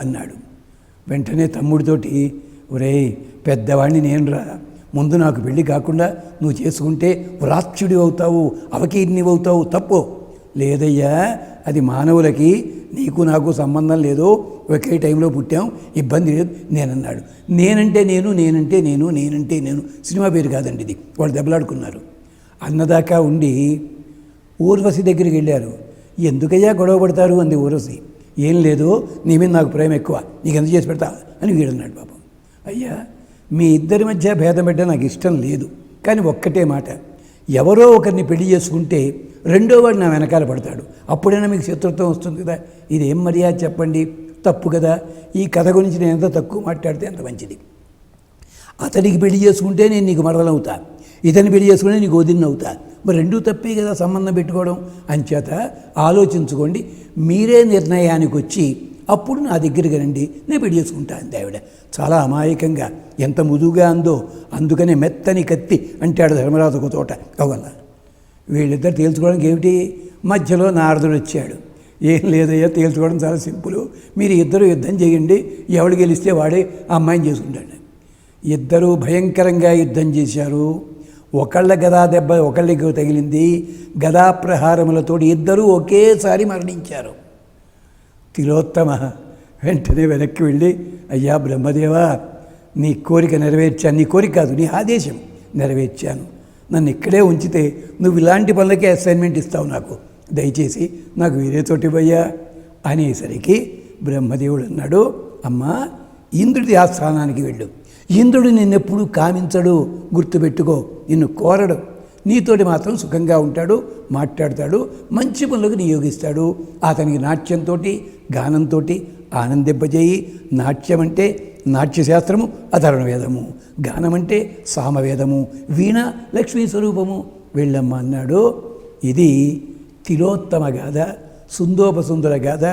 అన్నాడు. వెంటనే తమ్ముడితోటి, ఒరేయ్ పెద్దవాడిని నేను రా, ముందు నాకు పెళ్ళి కాకుండా నువ్వు చేసుకుంటే వ్రాత్యుడి అవుతావు, అవకీర్ణి అవుతావు, తప్పు. లేదయ్యా, అది మానవులకి, నీకు నాకు సంబంధం లేదు, ఒకే టైంలో పుట్టాం, ఇబ్బంది లేదు నేనన్నాడు. నేనంటే నేను సినిమా పేరు కాదండి ఇది. వాళ్ళు దెబ్బలాడుకున్నారు. అన్నదాకా ఉండి ఊర్వశి దగ్గరికి వెళ్ళారు. ఎందుకయ్యా గొడవ పడతారు అంది ఊర్వశి. ఏం లేదు, నీ మీద నాకు ప్రేమ ఎక్కువ, నీకు ఎంత చేసి పెడతా అని వీడన్నాడు. పాపం, అయ్యా మీ ఇద్దరి మధ్య భేదం పెట్ట నాకు ఇష్టం లేదు, కానీ ఒక్కటే మాట, ఎవరో ఒకరిని పెళ్లి చేసుకుంటే రెండో వాడు నా వెనకాల పడతాడు, అప్పుడైనా మీకు శత్రుత్వం వస్తుంది కదా, ఇది ఏం మర్యాద చెప్పండి, తప్పు కదా. ఈ కథ గురించి నేను ఎంత తక్కువ మాట్లాడితే అంత మంచిది. అతడికి పెళ్లి చేసుకుంటే నేను నీకు మరదలవుతా, ఇతని పెళ్లి చేసుకుంటే నీకు వదిన అవుతా, మరి రెండూ తప్పే కదా సంబంధం పెట్టుకోవడం. అంచేత ఆలోచించుకోండి, మీరే నిర్ణయానికి వచ్చి అప్పుడు నా దగ్గరికి రండి, నేను పెళ్లి చేసుకుంటా అంది ఆవిడ. చాలా అమాయకంగా, ఎంత ముదుగా అందో, అందుకనే మెత్తని కత్తి అంటాడు ధర్మరాజు ఒక తోట. అవల్ల వీళ్ళిద్దరు తేల్చుకోవడానికి ఏమిటి, మధ్యలో నారదుడు వచ్చాడు. ఏం లేదయ్యా, తేల్చుకోవడం చాలా సింపుల్, మీరు ఇద్దరు యుద్ధం చేయండి, ఎవడు గెలిస్తే వాడే ఆ అమ్మాయిని చేసుకుంటాడు. ఇద్దరూ భయంకరంగా యుద్ధం చేశారు. ఒకళ్ళ గదా దెబ్బ ఒకళ్ళకి తగిలింది, గదా ప్రహారములతో ఇద్దరూ ఒకేసారి మరణించారు. తిలోత్తమ వెంటనే వెనక్కి వెళ్ళి, అయ్యా బ్రహ్మదేవా, నీ కోరిక నెరవేర్చాను, నీ కోరిక కాదు నీ ఆదేశం నెరవేర్చాను, నన్ను ఇక్కడే ఉంచితే నువ్వు ఇలాంటి పనులకే అసైన్మెంట్ ఇస్తావు, నాకు దయచేసి నాకు వేరే చోటి పోయ్యా అనేసరికి బ్రహ్మదేవుడు అన్నాడు, అమ్మా ఇంద్రుడి ఆస్థానానికి వెళ్ళు, ఇంద్రుడు నిన్నెప్పుడు కామించడు, గుర్తుపెట్టుకో, నిన్ను కోరడు, నీతోటి మాత్రం సుఖంగా ఉంటాడు, మాట్లాడతాడు, మంచి పనులకు నియోగిస్తాడు. అతనికి నాట్యంతో గానంతో ఆనందింపజేయి. నాట్యం అంటే నాట్యశాస్త్రము అధర్వవేదము, గానం అంటే సామవేదము, వీణ లక్ష్మీ స్వరూపము, వెళ్ళమ్మ అన్నాడు. ఇది తిలోత్తమ గాథ, సుందోపసుందర గాథ.